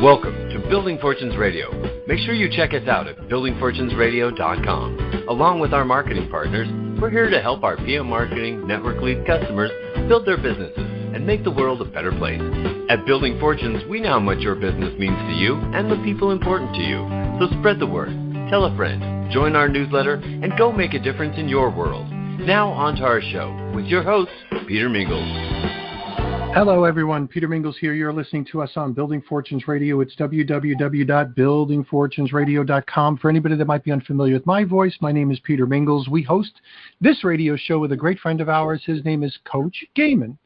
Welcome to Building Fortunes Radio. Make sure you check us out at buildingfortunesradio.com. Along with our marketing partners, we're here to help our PM Marketing Network Lead customers build their businesses and make the world a better place. At Building Fortunes, we know how much your business means to you and the people important to you. So spread the word, tell a friend, join our newsletter, and go make a difference in your world. Now on to our show with your host, Peter Mingils. Hello, everyone. Peter Mingils here. You're listening to us on Building Fortunes Radio. It's www.buildingfortunesradio.com. For anybody that might be unfamiliar with my voice, my name is Peter Mingils. We host this radio show with a great friend of ours. His name is Coach Gaymon.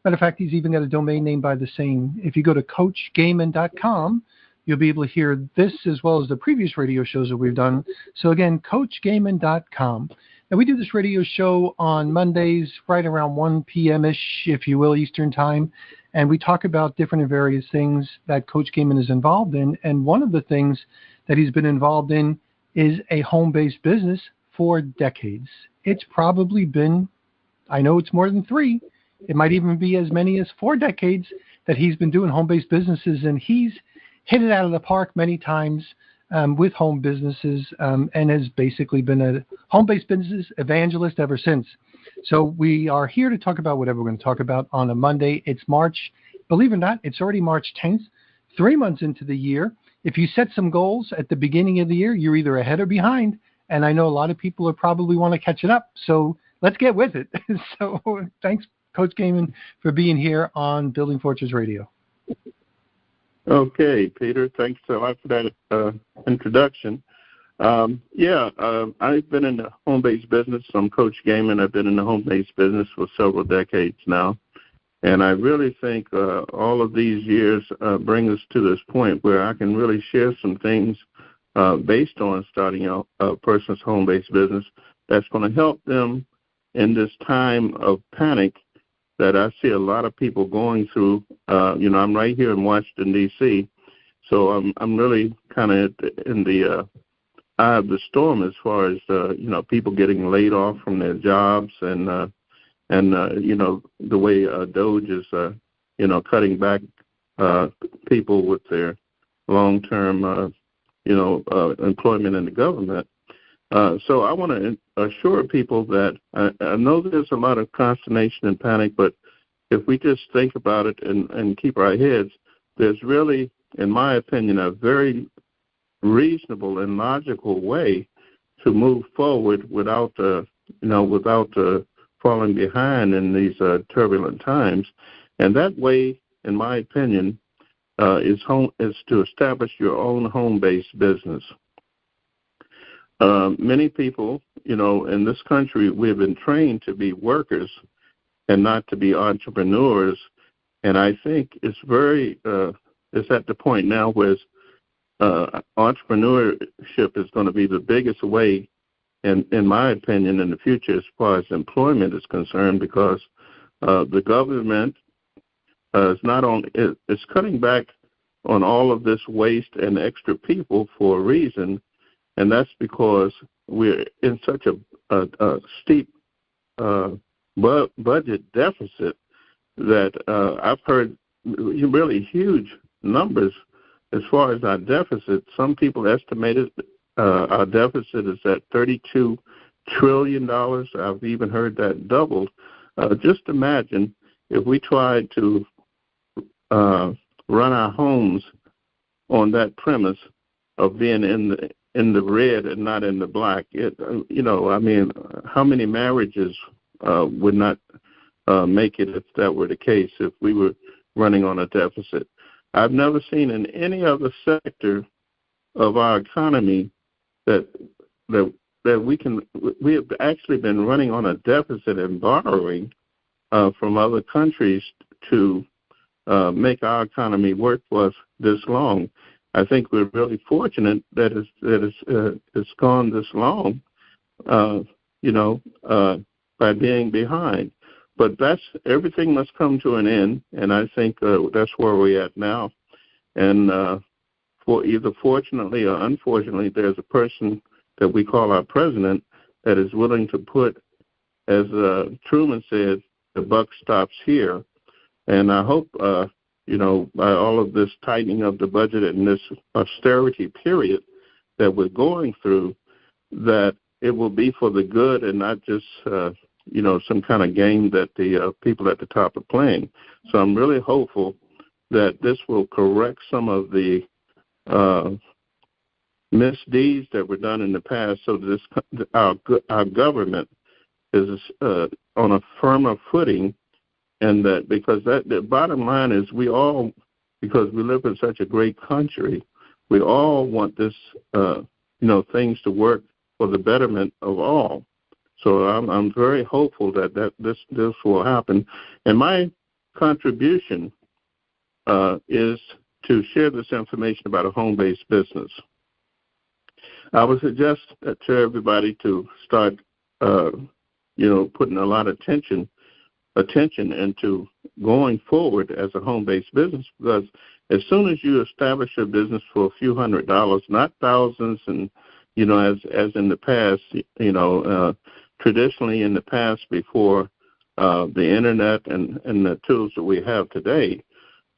Matter of fact, he's even got a domain name by the same. If you go to CoachGaymon.com, you'll be able to hear this as well as the previous radio shows that we've done. So again, CoachGaymon.com. Now, we do this radio show on Mondays right around 1 p.m.-ish, if you will, Eastern Time, and we talk about different and various things that Coach Gaymon is involved in, and one of the things that he's been involved in is a home-based business for decades. It's probably been, I know it's more than 3, it might even be as many as 4 decades that he's been doing home-based businesses, and he's hit it out of the park many times with home businesses and has basically been a home-based business evangelist ever since. So we are here to talk about whatever we're going to talk about on a Monday. It's March, believe it or not, it's already March 10th, 3 months into the year. If you set some goals at the beginning of the year, you're either ahead or behind. And I know a lot of people are probably want to catch it up. So let's get with it. So thanks, Coach Gaymon, for being here on Building Fortunes Radio. Okay, Peter, thanks a lot for that introduction. I've been in the home-based business. I'm Coach Gaymon. I've been in the home-based business for several decades now. And I really think all of these years bring us to this point where I can really share some things based on starting out a person's home-based business that's going to help them in this time of panic that I see a lot of people going through. I'm right here in Washington, D.C., so I'm really kind of in the eye of the storm as far as, people getting laid off from their jobs and the way DOGE is, cutting back people with their long-term, employment in the government. So I want to assure people that I know there's a lot of consternation and panic, but if we just think about it and keep our heads, there's really, in my opinion, a very reasonable and logical way to move forward without falling behind in these turbulent times. And that way, in my opinion, is to establish your own home-based business. Many people, in this country, we've been trained to be workers and not to be entrepreneurs. And I think it's it's at the point now where entrepreneurship is going to be the biggest way, in my opinion, in the future as far as employment is concerned, because the government is cutting back on all of this waste and extra people for a reason. And that's because we're in such a steep budget deficit that I've heard really huge numbers as far as our deficit. Some people estimated our deficit is at $32 trillion. I've even heard that doubled. Just imagine if we tried to run our homes on that premise of being in the red and not in the black. How many marriages would not make it if that were the case, if we were running on a deficit? I've never seen in any other sector of our economy that we have actually been running on a deficit and borrowing from other countries to make our economy work for us this long. I think we're really fortunate that it's gone this long, by being behind. But everything must come to an end, and I think that's where we're at now. And for either fortunately or unfortunately, there's a person that we call our president that is willing to put, as Truman said, the buck stops here. And I hope by all of this tightening of the budget and this austerity period that we're going through, that it will be for the good and not just, some kind of game that the people at the top are playing. So I'm really hopeful that this will correct some of the misdeeds that were done in the past, so that our government is on a firmer footing, and that because the bottom line is because we live in such a great country, we all want this, things to work for the betterment of all. So I'm very hopeful that this will happen, and my contribution is to share this information about a home-based business. I would suggest to everybody to start, putting a lot of attention into going forward as a home-based business, because as soon as you establish a business for a few $100s, not thousands, and as in the past, traditionally in the past before the internet and the tools that we have today,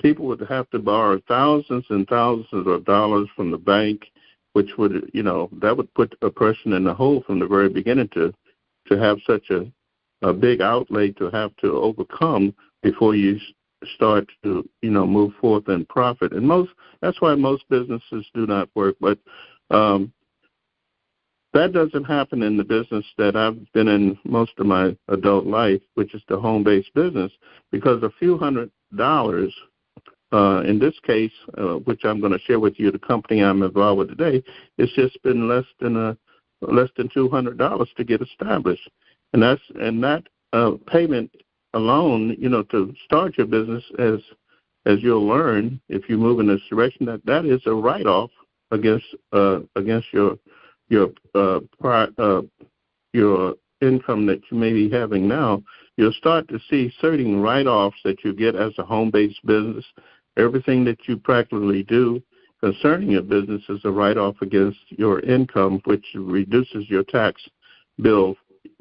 people would have to borrow thousands and thousands of dollars from the bank, which would, that would put a person in the hole from the very beginning to have such a big outlay to have to overcome before you start to, move forth and profit. And that's why most businesses do not work. But that doesn't happen in the business that I've been in most of my adult life, which is the home-based business, because a few $100, in this case, which I'm going to share with you, the company I'm involved with today, it's just been less than $200 to get established, and that payment alone, to start your business, as you'll learn if you move in this direction, that is a write-off against your income that you may be having now. You'll start to see certain write-offs that you get as a home-based business. Everything that you practically do concerning your business is a write-off against your income, which reduces your tax bill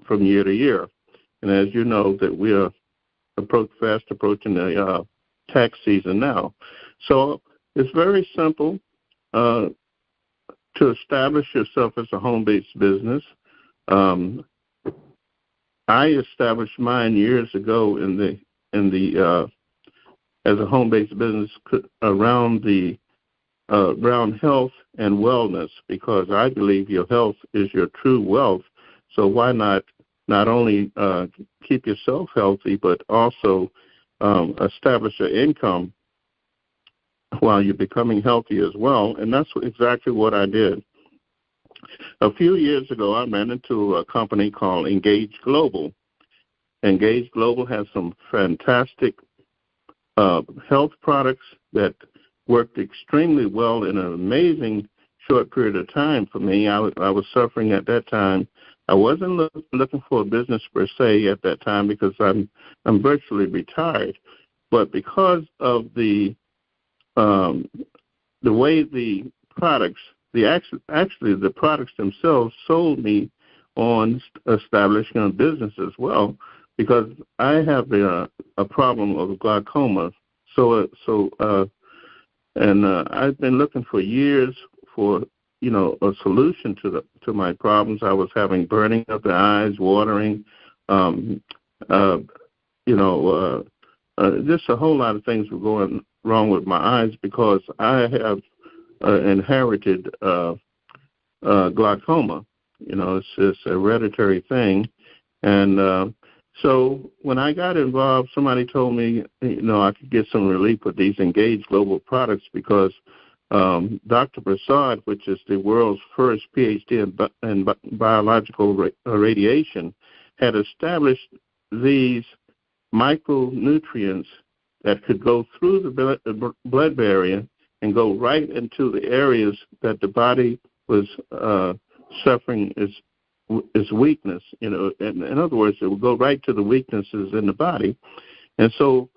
from year to year. And as you know, that we are fast approaching the tax season now. So it's very simple to establish yourself as a home-based business. I established mine years ago as a home-based business around health and wellness, because I believe your health is your true wealth. So why not only keep yourself healthy, but also establish an income while you're becoming healthy as well. And that's exactly what I did. A few years ago, I ran into a company called Engage Global. Engage Global has some fantastic health products that worked extremely well in an amazing short period of time for me. I was suffering at that time. I wasn't looking for a business per se at that time, because I'm virtually retired. But because of the way the products, the products themselves sold me on establishing a business as well, because I have a problem of glaucoma. And I've been looking for years for a solution to my problems. I was having burning of the eyes, watering, just a whole lot of things were going wrong with my eyes, because I have inherited glaucoma. It's just a hereditary thing. And so when I got involved, somebody told me, I could get some relief with these Engage Global products, because Dr. Prasad, which is the world's first PhD in biological radiation, had established these micronutrients that could go through the blood barrier and go right into the areas that the body was suffering is weakness. In other words, it would go right to the weaknesses in the body. And so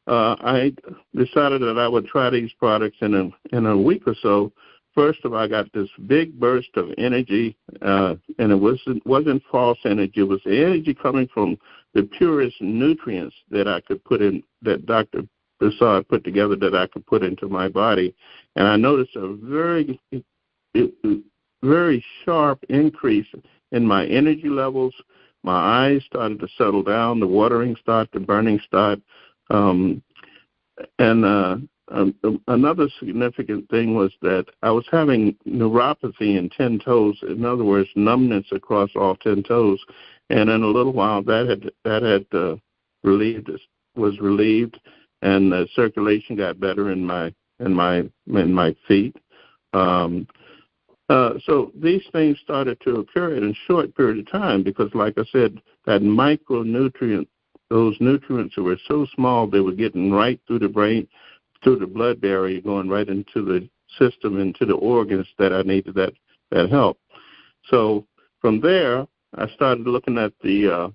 I decided that I would try these products in a week or so. First of all, I got this big burst of energy, and it wasn't false energy. It was the energy coming from the purest nutrients that I could put in, that Dr. saw it put together that I could put into my body. And I noticed a very sharp increase in my energy levels. My eyes started to settle down, the watering started, the burning started. Another significant thing was that I was having neuropathy in 10 toes. In other words, numbness across all 10 toes. And in a little while, that had was relieved, and the circulation got better in my feet. So these things started to occur in a short period of time because, like I said, that micronutrient, those nutrients that were so small, they were getting right through the brain, through the blood barrier, going right into the system, into the organs that I needed that help. So from there, I started looking at the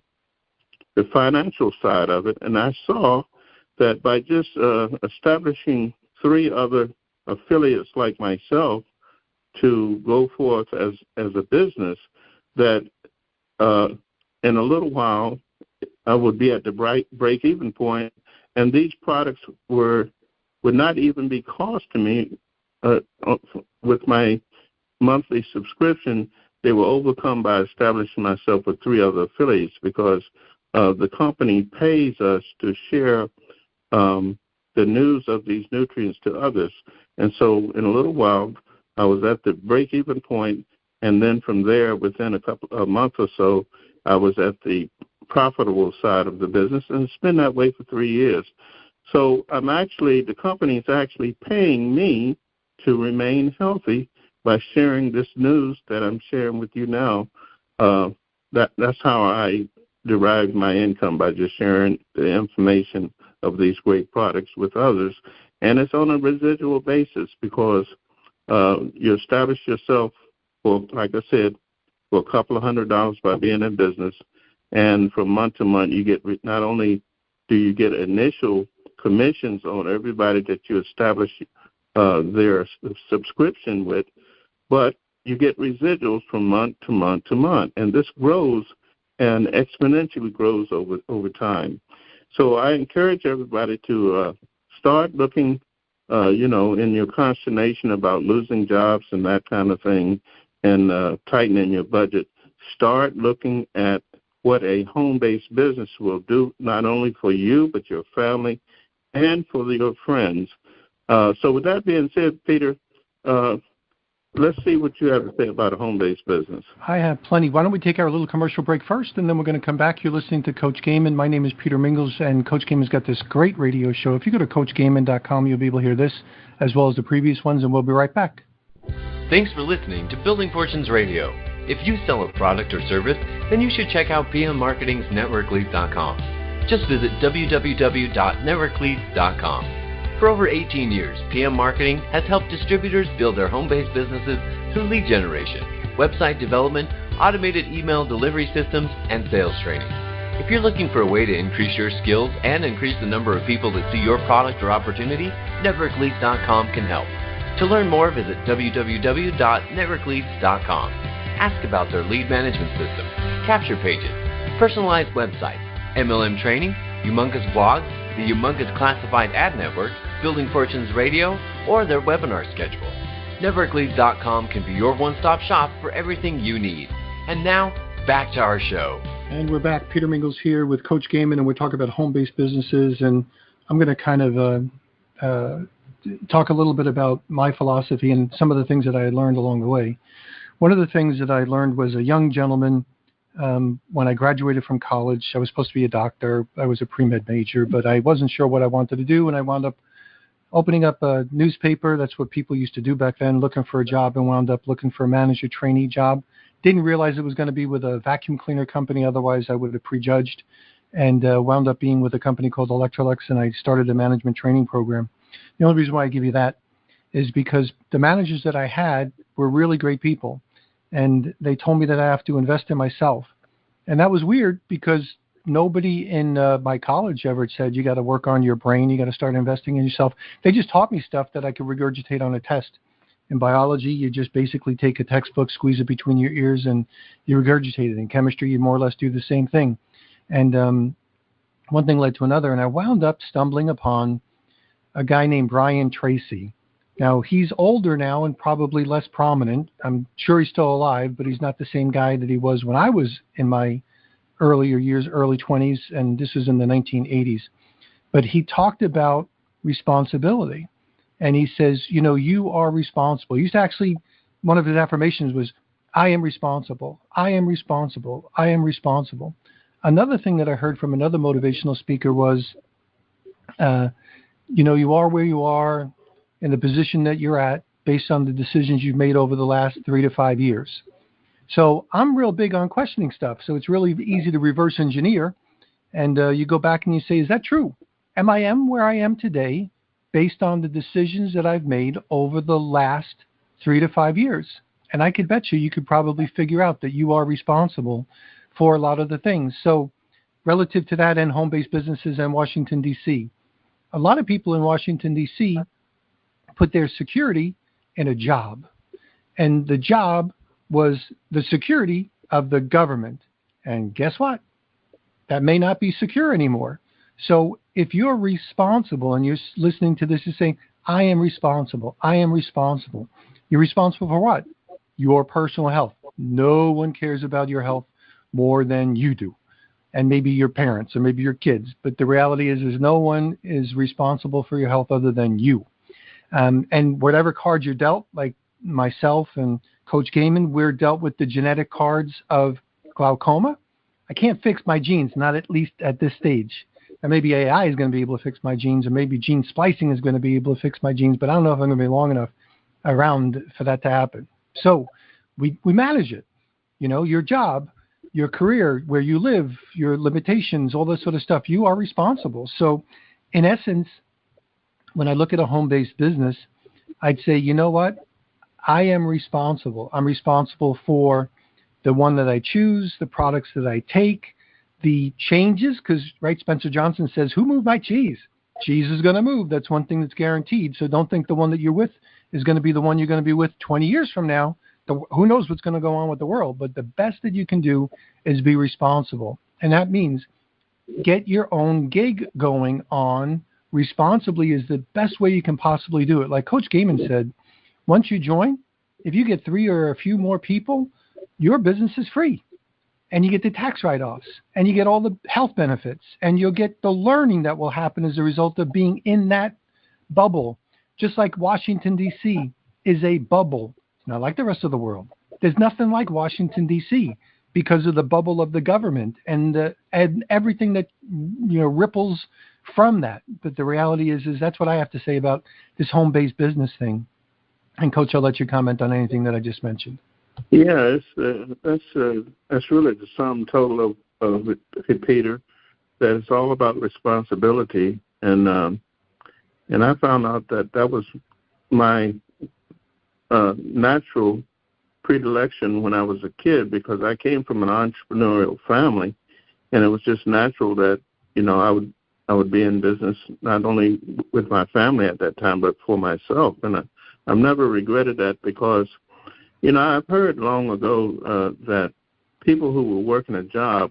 financial side of it, and I saw that by just establishing 3 other affiliates like myself to go forth as a business, that in a little while I would be at the break-even point, and these products would not even be cost to me with my monthly subscription. They were overcome by establishing myself with 3 other affiliates because the company pays us to share the news of these nutrients to others. And so in a little while, I was at the break-even point, and then from there, within a month or so, I was at the profitable side of the business, and it's been that way for 3 years. So the company is actually paying me to remain healthy by sharing this news that I'm sharing with you now. That's how I derive my income, by just sharing the information of these great products with others. And it's on a residual basis because you establish yourself for, like I said, for a couple of $100 by being in business. And from month to month, you get, not only do you get initial commissions on everybody that you establish their subscription with, but you get residuals from month to month to month. And this grows and exponentially grows over time. So I encourage everybody to start looking, in your consternation about losing jobs and that kind of thing, and tightening your budget. Start looking at what a home-based business will do, not only for you, but your family and for your friends. So with that being said, Peter, let's see what you have to say about a home-based business. I have plenty. Why don't we take our little commercial break first, and then we're going to come back. You're listening to Coach Gaymon. My name is Peter Mingils, and Coach Gaymon's got this great radio show. If you go to CoachGaymon.com, you'll be able to hear this as well as the previous ones, and we'll be right back. Thanks for listening to Building Fortunes Radio. If you sell a product or service, then you should check out PM Marketing's NetworkLeads.com. Just visit www.networkleads.com. For over 18 years, PM Marketing has helped distributors build their home-based businesses through lead generation, website development, automated email delivery systems, and sales training. If you're looking for a way to increase your skills and increase the number of people that see your product or opportunity, NetworkLeads.com can help. To learn more, visit www.networkleads.com. Ask about their lead management system, capture pages, personalized websites, MLM training, humongous blogs, the humongous classified ad network, Building Fortunes Radio, or their webinar schedule. NetworkLeads.com can be your one-stop shop for everything you need. And now, back to our show. And we're back. Peter Mingils here with Coach Gaymon, and we're talking about home-based businesses. And I'm going to kind of talk a little bit about my philosophy and some of the things that I had learned along the way. One of the things that I learned was a young gentleman. When I graduated from college, I was supposed to be a doctor. I was a pre-med major, but I wasn't sure what I wanted to do, and I wound up opening up a newspaper. That's what people used to do back then, looking for a job, and wound up looking for a manager trainee job. Didn't realize it was going to be with a vacuum cleaner company. Otherwise, I would have prejudged, and wound up being with a company called Electrolux, and I started a management training program. The only reason why I give you that is because the managers that I had were really great people, and they told me that I have to invest in myself. And that was weird because nobody in my college ever said, you got to work on your brain, you got to start investing in yourself. They just taught me stuff that I could regurgitate on a test. In biology, you just basically take a textbook, squeeze it between your ears, and you regurgitate it. In chemistry, you more or less do the same thing. And one thing led to another, and I wound up stumbling upon a guy named Brian Tracy. Now, he's older now and probably less prominent. I'm sure he's still alive, but he's not the same guy that he was when I was in my earlier years, early 20s, and this was in the 1980s. But he talked about responsibility. And he says, you know, you are responsible. He used to actually, one of his affirmations was, I am responsible. I am responsible. I am responsible. Another thing that I heard from another motivational speaker was, you know, you are where you are in the position that you're at based on the decisions you've made over the last 3 to 5 years. So I'm real big on questioning stuff. So it's really easy to reverse engineer. And you go back and you say, is that true? Am I where I am today based on the decisions that I've made over the last 3 to 5 years? And I could bet you could probably figure out that you are responsible for a lot of the things. So relative to that and home-based businesses in Washington, D.C., a lot of people in Washington, D.C. put their security in a job. And the job was the security of the government. And guess what? That may not be secure anymore. So if you're responsible and you're listening to this and saying, I am responsible, I am responsible. You're responsible for what? Your personal health. No one cares about your health more than you do. And maybe your parents or maybe your kids. But the reality is no one is responsible for your health other than you. And whatever cards you're dealt, like myself and Coach Gaymon, we're dealt with the genetic cards of glaucoma. I can't fix my genes, not at least at this stage. And maybe AI is going to be able to fix my genes, or maybe gene splicing is going to be able to fix my genes, but I don't know if I'm going to be long enough around for that to happen. So we manage it. You know, your job, your career, where you live, your limitations, all this sort of stuff, you are responsible. So in essence, when I look at a home-based business, I'd say, you know what? I am responsible. I'm responsible for the one that I choose, the products that I take, the changes, because, right, Spencer Johnson says, who moved my cheese? Cheese is going to move. That's one thing that's guaranteed. So don't think the one that you're with is going to be the one you're going to be with 20 years from now. Who knows what's going to go on with the world? But the best that you can do is be responsible. And that means get your own gig going on responsibly is the best way you can possibly do it. Like Coach Gaymon said, once you join, if you get 3 or a few more people, your business is free. And you get the tax write-offs, and you get all the health benefits, and you'll get the learning that will happen as a result of being in that bubble. Just like Washington, D.C. is a bubble. It's not like the rest of the world. There's nothing like Washington, D.C. because of the bubble of the government and everything that, you know, ripples from that. But the reality is that's what I have to say about this home-based business thing. And Coach, I'll let you comment on anything that I just mentioned. Yeah, that's really the sum total of it, Peter. That it's all about responsibility, and I found out that was my natural predilection when I was a kid, because I came from an entrepreneurial family, and it was just natural that, you know, I would be in business not only with my family at that time but for myself, and I've never regretted that, because, you know, I've heard long ago that people who were working a job,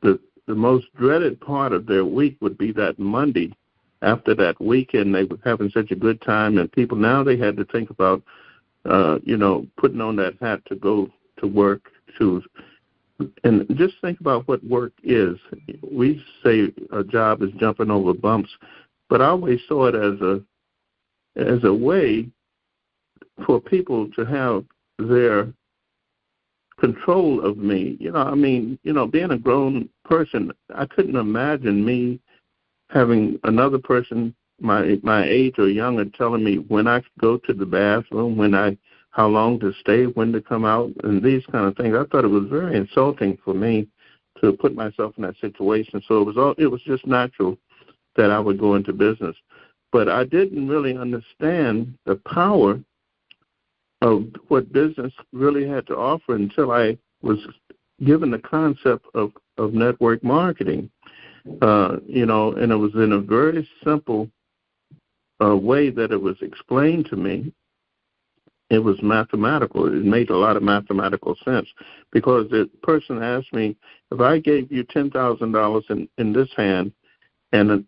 the most dreaded part of their week would be that Monday after that weekend. They were having such a good time, and people now, they had to think about, you know, putting on that hat to go to work, and just think about what work is. We say a job is jumping over bumps, but I always saw it as a way for people to have their control of me. You know, I mean, you know, being a grown person, I couldn't imagine me having another person my age or younger telling me when I could go to the bathroom, how long to stay, when to come out, and these kind of things. I thought it was very insulting for me to put myself in that situation. So it was just natural that I would go into business. But I didn't really understand the power of what business really had to offer until I was given the concept of network marketing. You know, and it was in a very simple way that it was explained to me. It was mathematical. It made a lot of mathematical sense, because the person asked me, if I gave you $10,000 in this hand and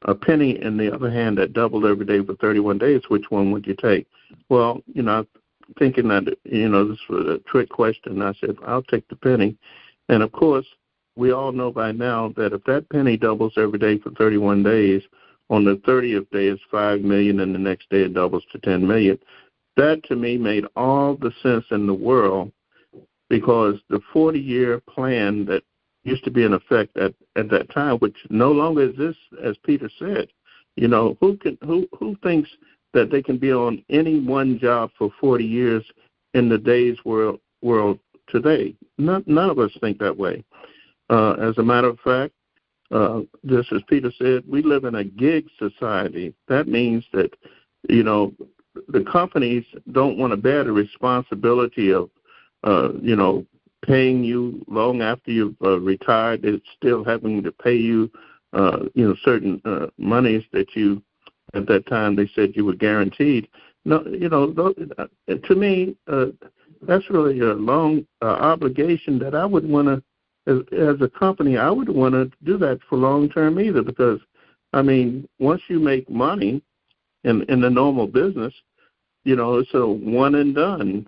a penny in the other hand that doubled every day for 31 days, which one would you take? Well, thinking that, this was a trick question, I said, I'll take the penny. And, of course, we all know by now that if that penny doubles every day for 31 days, on the 30th day it's 5 million, and the next day it doubles to 10 million. That, to me, made all the sense in the world, because the 40-year plan that used to be in effect at that time, which no longer exists, as Peter said. Who thinks that they can be on any one job for 40 years in the day's world today? None of us think that way. As a matter of fact, just as Peter said, we live in a gig society. That means that, the companies don't want to bear the responsibility of, paying you long after you've retired. It's still having to pay you, certain monies that you, at that time, they said you were guaranteed. No, to me, that's really a long obligation that I would want to, as a company, I would want to do that for long term either, because, once you make money in the normal business, it's a one and done.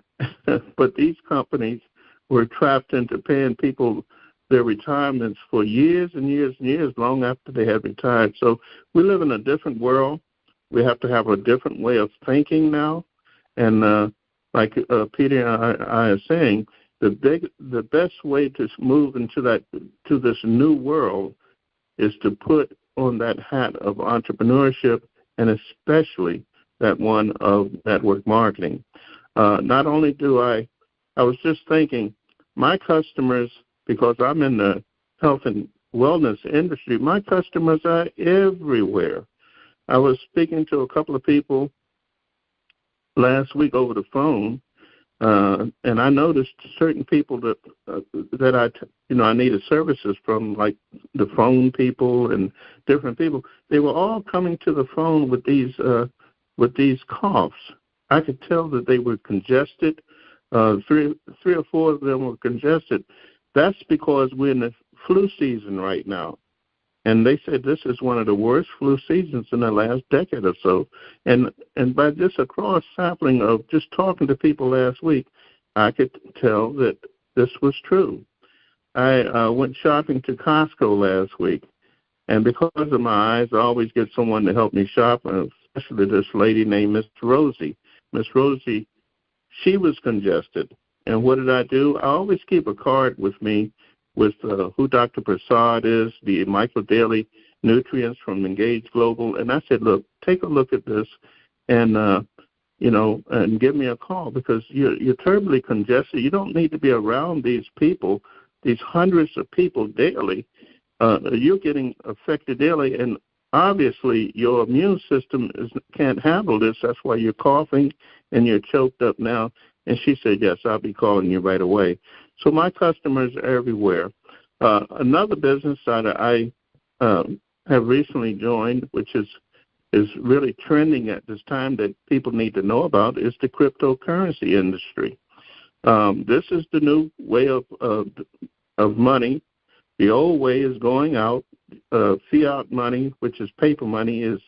But these companies were trapped into paying people their retirements for years and years and years, long after they had retired. So we live in a different world. We have to have a different way of thinking now. And like Peter and I are saying, the best way to move to this new world is to put on that hat of entrepreneurship, and especially that one of network marketing. Not only do I was just thinking, my customers, because I'm in the health and wellness industry, my customers are everywhere. I was speaking to a couple of people last week over the phone, and I noticed certain people that I needed services from, like the phone people and different people. They were all coming to the phone with these coughs. I could tell that they were congested. Three or four of them were congested. That's because we're in the flu season right now. And they said this is one of the worst flu seasons in the last decade or so. And by just a cross-sampling of just talking to people last week, I could tell that this was true. I went shopping to Costco last week, and because of my eyes, I always get someone to help me shop, especially this lady named Miss Rosie. Miss Rosie, she was congested. And what did I do? I always keep a card with me with who Dr. Prasad is, the microdaily nutrients from Mingils Global. And I said, look, take a look at this and, and give me a call, because you're terribly congested. You don't need to be around these people, these hundreds of people daily. You're getting affected daily, and obviously your immune system can't handle this. That's why you're coughing and you're choked up now. And she said, yes, I'll be calling you right away. So my customers are everywhere. Another business that I have recently joined, which is really trending at this time that people need to know about, is the cryptocurrency industry. This is the new way of money. The old way is going out. Fiat money, which is paper money, is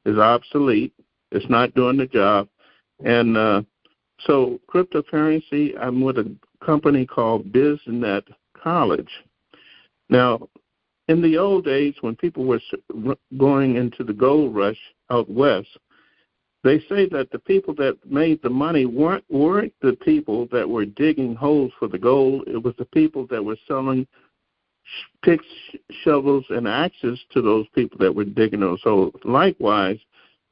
obsolete. It's not doing the job. And so cryptocurrency, I'm with a company called BizNet College. Now, in the old days when people were going into the gold rush out west, they say that the people that made the money weren't the people that were digging holes for the gold. It was the people that were selling picks, shovels, and axes to those people that were digging those holes. Likewise,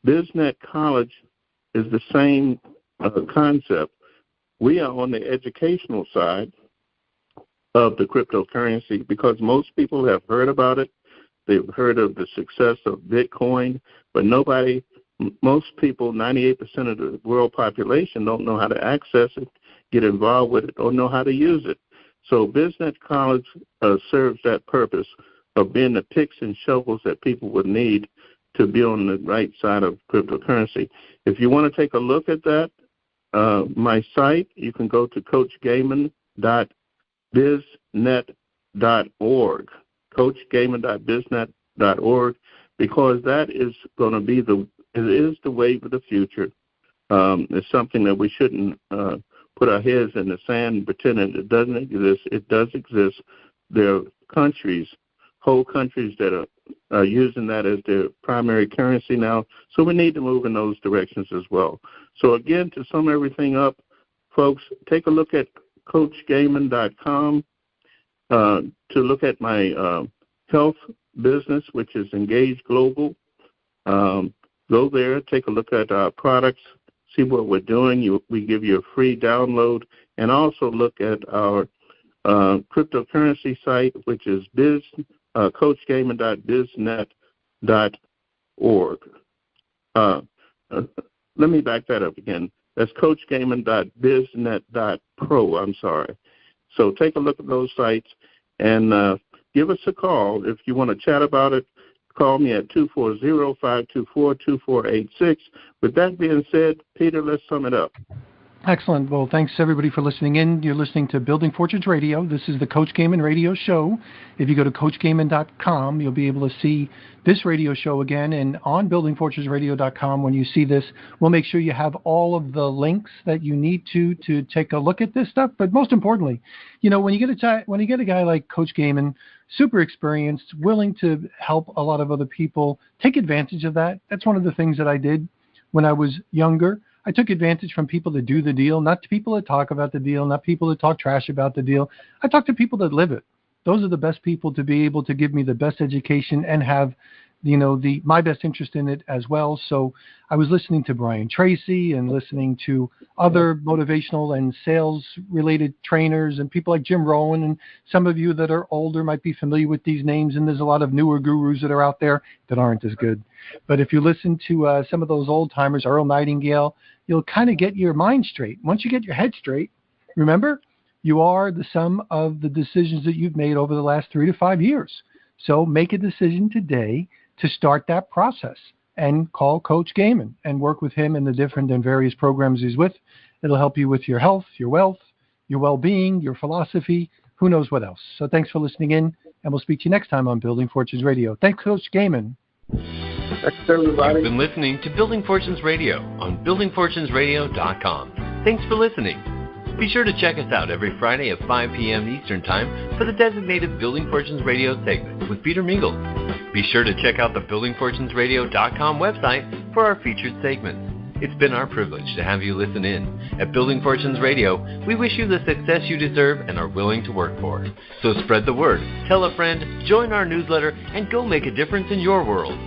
BizNet College is the same concept. We are on the educational side of the cryptocurrency because most people have heard about it. They've heard of the success of Bitcoin, but most people, 98% of the world population, don't know how to access it, get involved with it, or know how to use it. So BizNet College serves that purpose of being the picks and shovels that people would need to be on the right side of cryptocurrency. If you want to take a look at that, my site, you can go to coachgaymon.biznet.org, coachgaymon.biznet.org. because that is going to be the wave of the future. It's something that we shouldn't put our heads in the sand and pretend that it doesn't exist. It does exist. There are countries, whole countries that are using that as their primary currency now. So we need to move in those directions as well. So again, to sum everything up, folks, take a look at CoachGaymon.com to look at my health business, which is Engage Global. Go there, take a look at our products, see what we're doing. We give you a free download, and also look at our cryptocurrency site, which is CoachGaymon.biznet.org. Let me back that up again. That's CoachGaymon.biznet.pro. I'm sorry. So take a look at those sites and give us a call. If you want to chat about it, call me at 240-524-2486. With that being said, Peter, let's sum it up. Excellent. Well, thanks everybody for listening in. You're listening to Building Fortunes Radio. This is the Coach Gaymon Radio Show. If you go to CoachGaymon.com, you'll be able to see this radio show again. And on BuildingFortunesRadio.com, when you see this, we'll make sure you have all of the links that you need to take a look at this stuff. But most importantly, you know, when you get a guy like Coach Gaymon, super experienced, willing to help a lot of other people, take advantage of that. That's one of the things that I did when I was younger. I took advantage from people that do the deal, not to people that talk about the deal, not people that talk trash about the deal. I talk to people that live it. Those are the best people to be able to give me the best education and have, you know, my best interest in it as well. So I was listening to Brian Tracy and listening to other motivational and sales-related trainers and people like Jim Rohn. And some of you that are older might be familiar with these names, and there's a lot of newer gurus that are out there that aren't as good. But if you listen to some of those old-timers, Earl Nightingale, you'll kind of get your mind straight. Once you get your head straight, remember, you are the sum of the decisions that you've made over the last 3 to 5 years. So make a decision today to start that process and call Coach Gaymon and work with him in the different and various programs he's with. It'll help you with your health, your wealth, your well-being, your philosophy, who knows what else. So thanks for listening in, and we'll speak to you next time on Building Fortunes Radio. Thanks, Coach Gaymon. Thanks, everybody. You've been listening to Building Fortunes Radio on BuildingFortunesRadio.com. Thanks for listening. Be sure to check us out every Friday at 5 p.m. Eastern Time for the designated Building Fortunes Radio segment with Peter Mingils. Be sure to check out the BuildingFortunesRadio.com website for our featured segments. It's been our privilege to have you listen in. At Building Fortunes Radio, we wish you the success you deserve and are willing to work for. So spread the word, tell a friend, join our newsletter, and go make a difference in your world.